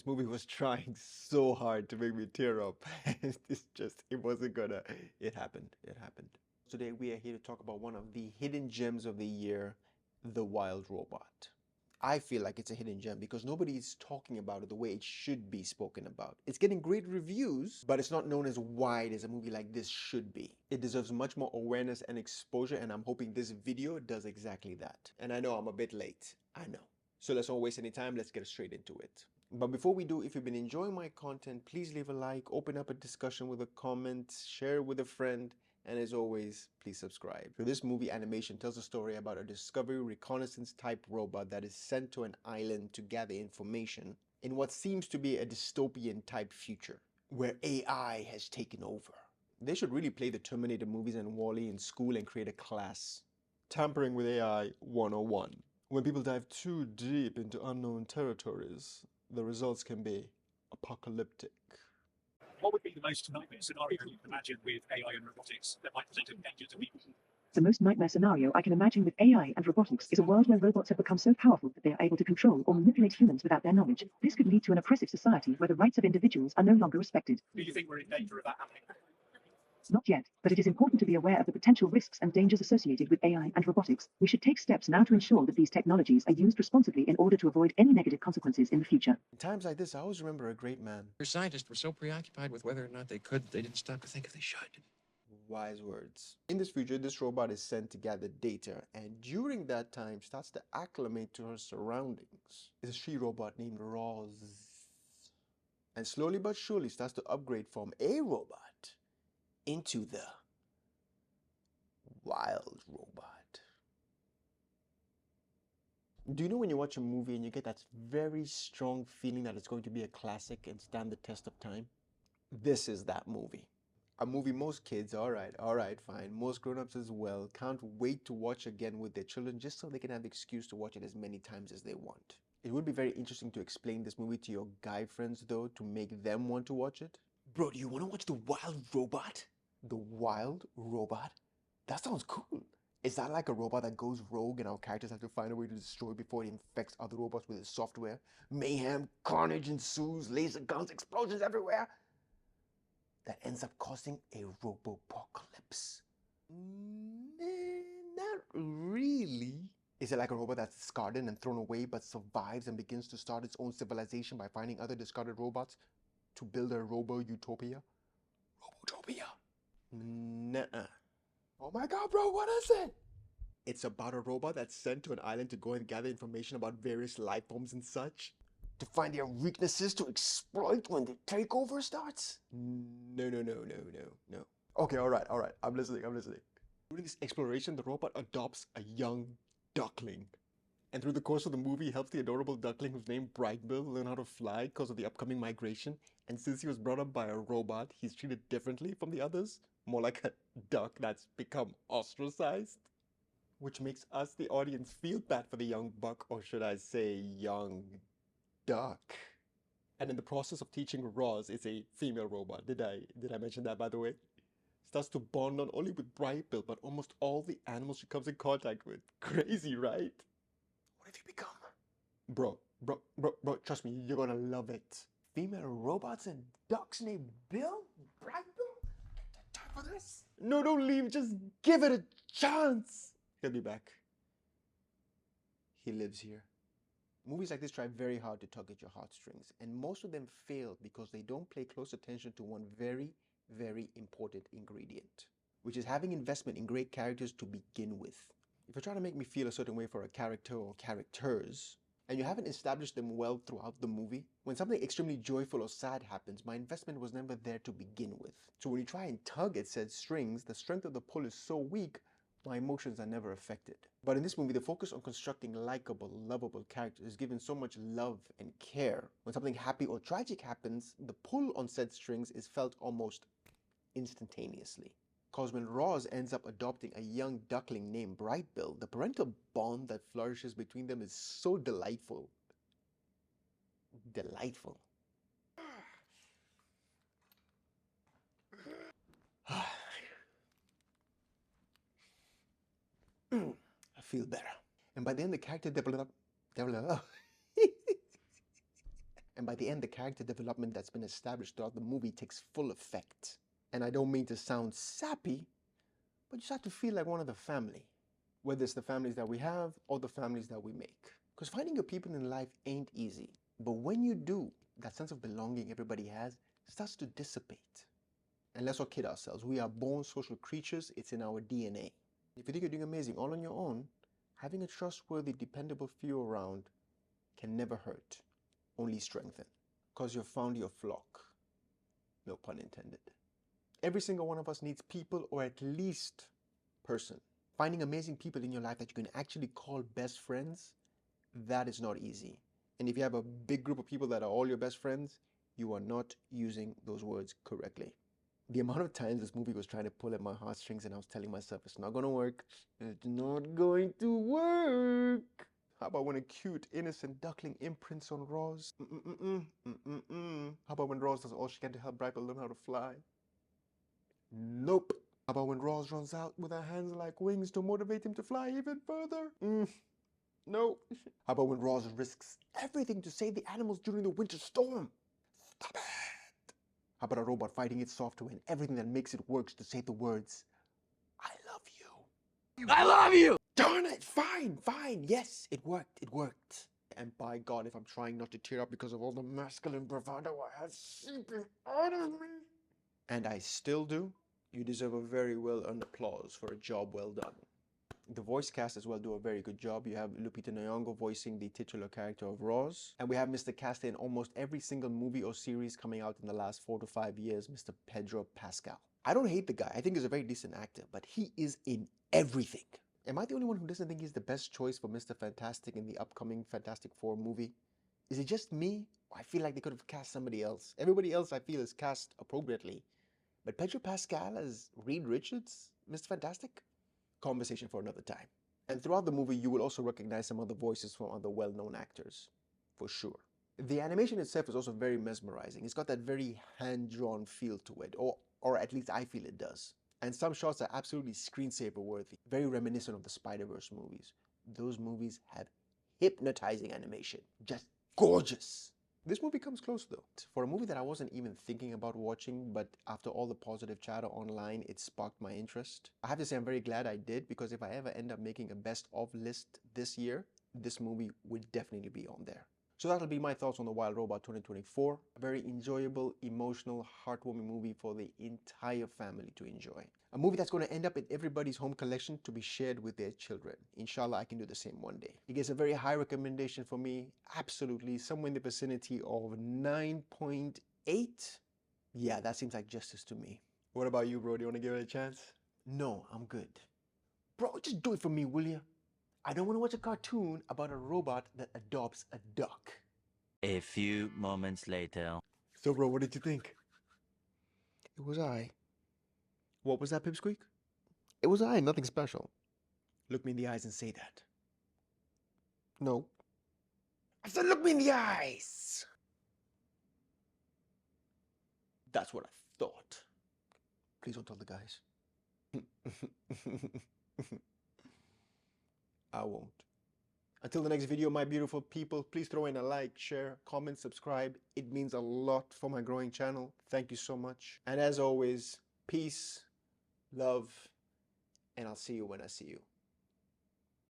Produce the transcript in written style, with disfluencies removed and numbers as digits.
This movie was trying so hard to make me tear up. It wasn't gonna. It happened. It happened. Today we are here to talk about one of the hidden gems of the year, The Wild Robot. I feel like it's a hidden gem because nobody is talking about it the way it should be spoken about. It's getting great reviews, but it's not known as wide as a movie like this should be. It deserves much more awareness and exposure, and I'm hoping this video does exactly that. And I know I'm a bit late. I know. So let's not waste any time, let's get straight into it. But before we do, if you've been enjoying my content, please leave a like, open up a discussion with a comment, share with a friend, and as always, please subscribe. So this movie animation tells a story about a Discovery reconnaissance type robot that is sent to an island to gather information in what seems to be a dystopian type future, where AI has taken over. They should really play the Terminator movies and WALL-E in school and create a class. Tampering with AI 101. When people dive too deep into unknown territories, the results can be apocalyptic. What would be the most nightmare scenario you can imagine with AI and robotics that might present a danger to people? The most nightmare scenario I can imagine with AI and robotics is a world where robots have become so powerful that they are able to control or manipulate humans without their knowledge. This could lead to an oppressive society where the rights of individuals are no longer respected. Do you think we're in danger of that happening? Not yet, but it is important to be aware of the potential risks and dangers associated with AI and robotics. We should take steps now to ensure that these technologies are used responsibly in order to avoid any negative consequences in the future. In times like this, I always remember a great man. Your scientists were so preoccupied with whether or not they could, they didn't stop to think if they should. Wise words. In this future, this robot is sent to gather data, and during that time starts to acclimate to her surroundings. It's a she-robot named Roz. And slowly but surely starts to upgrade from a robot into the wild robot. Do you know when you watch a movie and you get that very strong feeling that it's going to be a classic and stand the test of time? This is that movie. A movie most kids, all right, fine, most grown-ups as well, can't wait to watch again with their children just so they can have the excuse to watch it as many times as they want. It would be very interesting to explain this movie to your guy friends though, to make them want to watch it. Bro, do you want to watch The Wild Robot? The Wild Robot? That sounds cool. Is that like a robot that goes rogue and our characters have to find a way to destroy before it infects other robots with its software? Mayhem, carnage ensues, laser guns, explosions everywhere. That ends up causing a robopocalypse. Not really. Is it like a robot that's discarded and thrown away but survives and begins to start its own civilization by finding other discarded robots to build a robo-utopia? Robotopia. Nuh-uh. Oh my god, bro, what is it? It's about a robot that's sent to an island to go and gather information about various life forms and such. To find their weaknesses to exploit when the takeover starts? No. Okay, alright, I'm listening. During this exploration, the robot adopts a young duckling. And through the course of the movie, helps the adorable duckling who's named Brightbill learn how to fly because of the upcoming migration. And since he was brought up by a robot, he's treated differently from the others. More like a duck that's become ostracized. Which makes us, the audience, feel bad for the young buck, or should I say young duck. And in the process of teaching Roz is a female robot. Did I mention that, by the way? Starts to bond not only with Brightbill, but almost all the animals she comes in contact with. Crazy, right? What have you become? Bro, trust me, you're gonna love it. Female robots and ducks named Bill? Brightbill? Time for this? No, don't leave, just give it a chance. He'll be back. He lives here. Movies like this try very hard to tug at your heartstrings, and most of them fail because they don't pay close attention to one very, very important ingredient, which is having investment in great characters to begin with. If you're trying to make me feel a certain way for a character or characters, and you haven't established them well throughout the movie, when something extremely joyful or sad happens, my investment was never there to begin with. So when you try and tug at said strings, the strength of the pull is so weak, my emotions are never affected. But in this movie, the focus on constructing likable, lovable characters is given so much love and care. When something happy or tragic happens, the pull on said strings is felt almost instantaneously. Cause when Roz ends up adopting a young duckling named Brightbill, the parental bond that flourishes between them is so delightful. Delightful. I feel better. And by then the character develop And by the end, the character development that's been established throughout the movie takes full effect. And I don't mean to sound sappy, but you start to feel like one of the family, whether it's the families that we have or the families that we make. Because finding your people in life ain't easy. But when you do, that sense of belonging everybody has starts to dissipate. And let's not kid ourselves. We are born social creatures. It's in our DNA. If you think you're doing amazing all on your own, having a trustworthy, dependable few around can never hurt, only strengthen. Because you've found your flock. No pun intended. Every single one of us needs people, or at least person. Finding amazing people in your life that you can actually call best friends, that is not easy. And if you have a big group of people that are all your best friends, you are not using those words correctly. The amount of times this movie was trying to pull at my heartstrings and I was telling myself, it's not going to work. It's not going to work. How about when a cute, innocent duckling imprints on Roz? How about when Roz does all she can to help Brightbell learn how to fly? Nope. How about when Roz runs out with her hands like wings to motivate him to fly even further? No. How about when Roz risks everything to save the animals during the winter storm? Stop it. How about a robot fighting its software and everything that makes it works to say the words, I love you. I love you! Darn it, fine. Yes, it worked. And by God, if I'm trying not to tear up because of all the masculine bravado I have seeping out of me, and I still do, you deserve a very well-earned applause for a job well done. The voice cast as well do a very good job. You have Lupita Nyong'o voicing the titular character of Roz. And we have Mr. Cast in almost every single movie or series coming out in the last 4 to 5 years, Mr. Pedro Pascal. I don't hate the guy. I think he's a very decent actor, but he is in everything. Am I the only one who doesn't think he's the best choice for Mr. Fantastic in the upcoming Fantastic Four movie? Is it just me? Or I feel like they could have cast somebody else. Everybody else I feel is cast appropriately. But Pedro Pascal as Reed Richards, Mr. Fantastic? Conversation for another time. And throughout the movie, you will also recognize some of the voices from other well-known actors, for sure. The animation itself is also very mesmerizing. It's got that very hand-drawn feel to it, or at least I feel it does. And some shots are absolutely screensaver worthy, very reminiscent of the Spider-Verse movies. Those movies have hypnotizing animation, just gorgeous. This movie comes close though. For a movie that I wasn't even thinking about watching, but after all the positive chatter online, it sparked my interest. I have to say I'm very glad I did, because if I ever end up making a best of list this year, this movie would definitely be on there. So that'll be my thoughts on The Wild Robot 2024. A very enjoyable, emotional, heartwarming movie for the entire family to enjoy. A movie that's going to end up in everybody's home collection to be shared with their children. Inshallah, I can do the same one day. It gets a very high recommendation for me. Absolutely, somewhere in the vicinity of 9.8. Yeah, that seems like justice to me. What about you, bro? Do you want to give it a chance? No, I'm good. Bro, just do it for me, will you? I don't want to watch a cartoon about a robot that adopts a duck. A few moments later. So, bro, what did you think? It was I. What was that, Pipsqueak? It was I, nothing special. Look me in the eyes and say that. No. I said look me in the eyes! That's what I thought. Please don't tell the guys. I won't. Until the next video, my beautiful people, please throw in a like, share, comment, subscribe. It means a lot for my growing channel. Thank you so much. And as always, peace, love, and I'll see you when I see you.